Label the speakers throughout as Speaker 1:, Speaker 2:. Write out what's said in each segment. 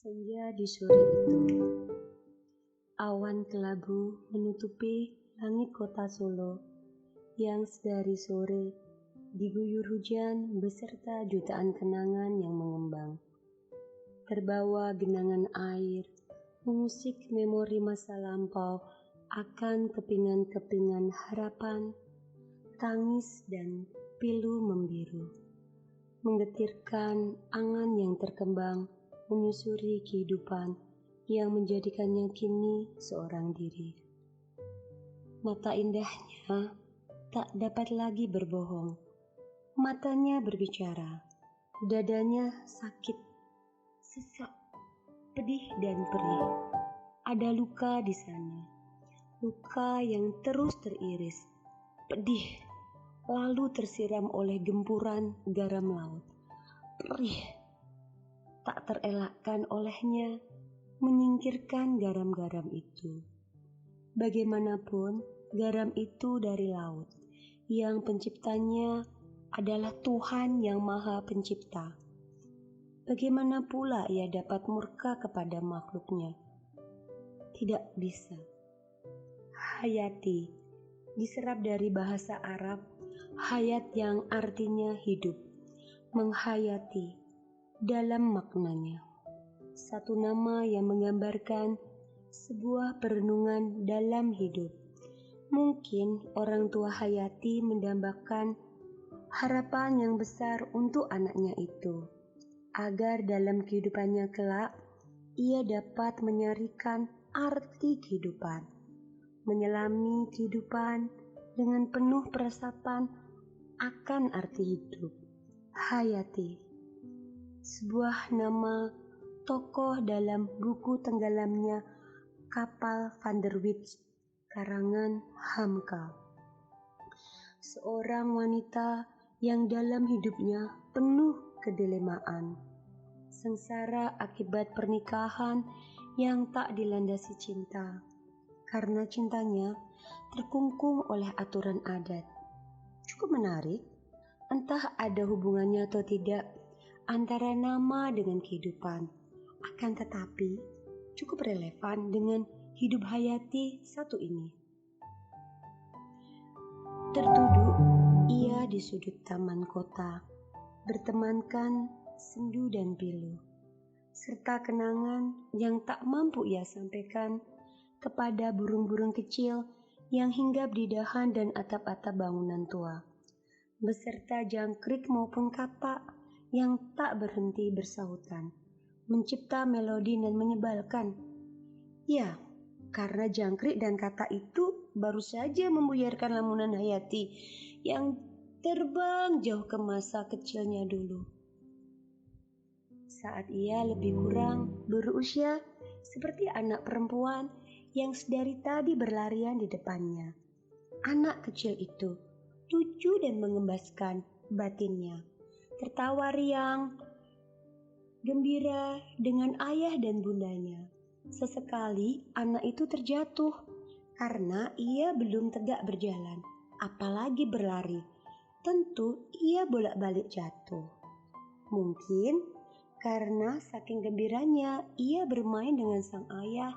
Speaker 1: Senja di sore itu, awan kelabu menutupi langit kota Solo yang sedari sore diguyur hujan beserta jutaan kenangan yang mengembang. Terbawa genangan air, mengusik memori masa lampau akan kepingan-kepingan harapan, tangis dan pilu membiru. Menggetirkan angan yang terkembang menyusuri kehidupan yang menjadikannya kini seorang diri. Mata indahnya tak dapat lagi berbohong. Matanya berbicara, dadanya sakit, sesak, pedih dan perih. Ada luka di sana, luka yang terus teriris, pedih, lalu tersiram oleh gempuran garam laut. Perih, tak terelakkan olehnya menyingkirkan garam-garam itu. Bagaimanapun, garam itu dari laut, yang penciptanya adalah Tuhan yang Maha Pencipta. Bagaimana pula ia dapat murka kepada makhluknya? Tidak bisa. Hayati diserap dari bahasa Arab, hayat yang artinya hidup, menghayati dalam maknanya. Satu nama yang menggambarkan sebuah perenungan dalam hidup. Mungkin orang tua Hayati mendambakan harapan yang besar untuk anaknya itu, agar dalam kehidupannya kelak ia dapat menyarikan arti kehidupan, menyelami kehidupan dengan penuh peresapan akan arti hidup. Hayati, sebuah nama tokoh dalam buku tenggelamnya Kapal Van der Wijk karangan Hamka. Seorang wanita yang dalam hidupnya penuh kedilemaan, sengsara akibat pernikahan yang tak dilandasi cinta, karena cintanya terkungkung oleh aturan adat. Cukup menarik, entah ada hubungannya atau tidak antara nama dengan kehidupan, akan tetapi cukup relevan dengan hidup Hayati satu ini. Terduduk ia di sudut taman kota, bertemankan sendu dan pilu, serta kenangan yang tak mampu ia sampaikan kepada burung-burung kecil yang hinggap di dahan dan atap-atap bangunan tua, beserta jangkrik maupun katak yang tak berhenti bersahutan, mencipta melodi dan menyebalkan. Ya, karena jangkrik dan katak itu baru saja membuyarkan lamunan Hayati yang terbang jauh ke masa kecilnya dulu. Saat ia lebih kurang berusia seperti anak perempuan yang sedari tadi berlarian di depannya. Anak kecil itu lucu dan mengembaskan batinnya, tertawa riang, gembira dengan ayah dan bundanya. Sesekali anak itu terjatuh karena ia belum tegak berjalan, apalagi berlari. Tentu ia bolak-balik jatuh. Mungkin karena saking gembiranya ia bermain dengan sang ayah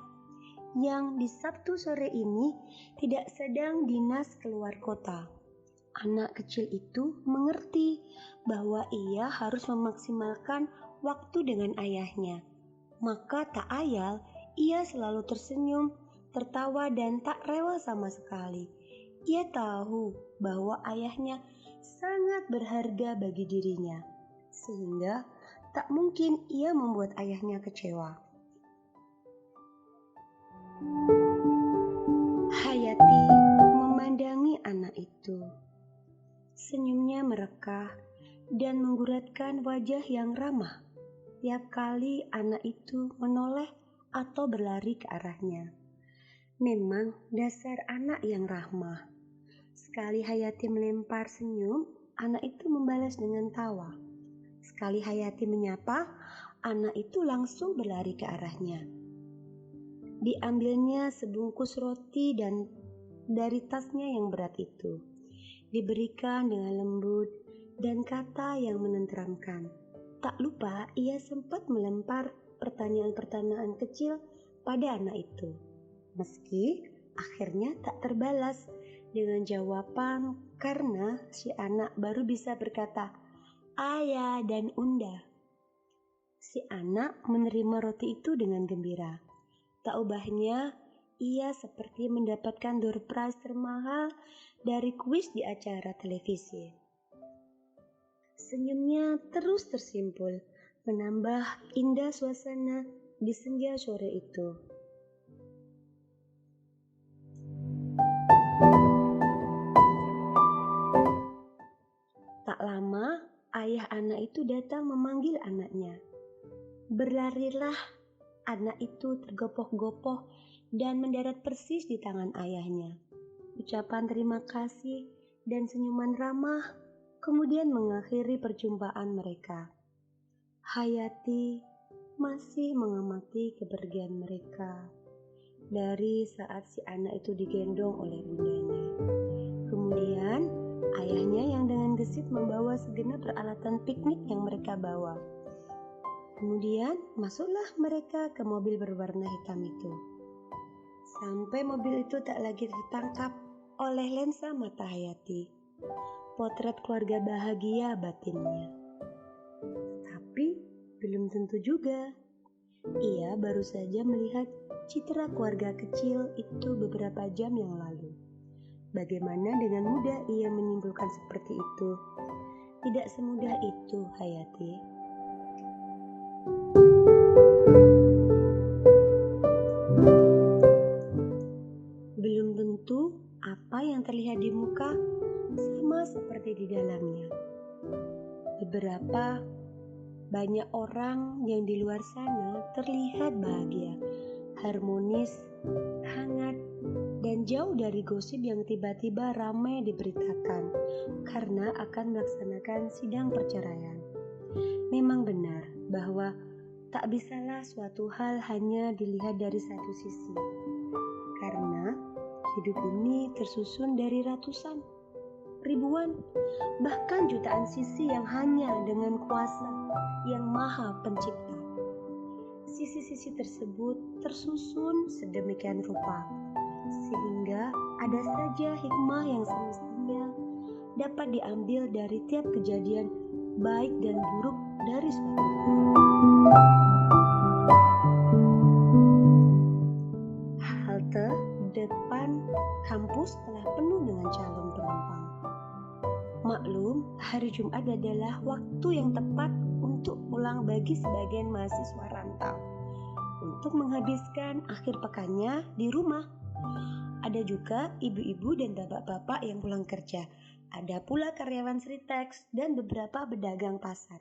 Speaker 1: yang di Sabtu sore ini tidak sedang dinas keluar kota. Anak kecil itu mengerti bahwa ia harus memaksimalkan waktu dengan ayahnya. Maka tak ayal ia selalu tersenyum, tertawa dan tak rewel sama sekali. Ia tahu bahwa ayahnya sangat berharga bagi dirinya, sehingga tak mungkin ia membuat ayahnya kecewa. Hayati memandangi anak itu. Senyumnya merekah dan mengguratkan wajah yang ramah tiap kali anak itu menoleh atau berlari ke arahnya. Memang dasar anak yang ramah. Sekali Hayati melempar senyum, anak itu membalas dengan tawa. Sekali Hayati menyapa, anak itu langsung berlari ke arahnya. Diambilnya sebungkus roti dan dari tasnya yang berat itu, diberikan dengan lembut dan kata yang menenteramkan. Tak lupa ia sempat melempar pertanyaan-pertanyaan kecil pada anak itu. Meski akhirnya tak terbalas dengan jawaban karena si anak baru bisa berkata, "Ayah dan Unda." Si anak menerima roti itu dengan gembira. Tak ubahnya, ia seperti mendapatkan door prize termahal dari kuis di acara televisi. Senyumnya terus tersimpul, menambah indah suasana di senja sore itu. Tak lama, ayah anak itu datang memanggil anaknya. Berlarilah anak itu tergopoh-gopoh dan mendarat persis di tangan ayahnya. Ucapan terima kasih dan senyuman ramah kemudian mengakhiri perjumpaan mereka. Hayati masih mengamati kepergian mereka dari saat si anak itu digendong oleh bundanya. Kemudian ayahnya yang dengan gesit membawa segenap peralatan piknik yang mereka bawa. Kemudian masuklah mereka ke mobil berwarna hitam itu. Sampai mobil itu tak lagi tertangkap oleh lensa mata Hayati. Potret keluarga bahagia batinnya. Tapi belum tentu juga. Ia baru saja melihat citra keluarga kecil itu beberapa jam yang lalu. Bagaimana dengan mudah ia menyimpulkan seperti itu? Tidak semudah itu, Hayati. Belum tentu apa yang terlihat di muka sama seperti di dalamnya. Banyak orang yang di luar sana terlihat bahagia, harmonis, hangat, dan jauh dari gosip yang tiba-tiba ramai diberitakan karena akan melaksanakan sidang perceraian. Memang benar bahwa tak bisalah suatu hal hanya dilihat dari satu sisi, karena hidup ini tersusun dari ratusan, ribuan, bahkan jutaan sisi yang hanya dengan kuasa yang maha pencipta. Sisi-sisi tersebut tersusun sedemikian rupa, sehingga ada saja hikmah yang semestinya dapat diambil dari tiap kejadian baik dan buruk dari suatu halte depan kampus telah penuh dengan calon penumpang. Maklum, hari Jumat adalah waktu yang tepat untuk pulang bagi sebagian mahasiswa rantau untuk menghabiskan akhir pekannya di rumah. Ada juga ibu-ibu dan bapak-bapak yang pulang kerja. Ada pula karyawan Sritex dan beberapa pedagang pasar.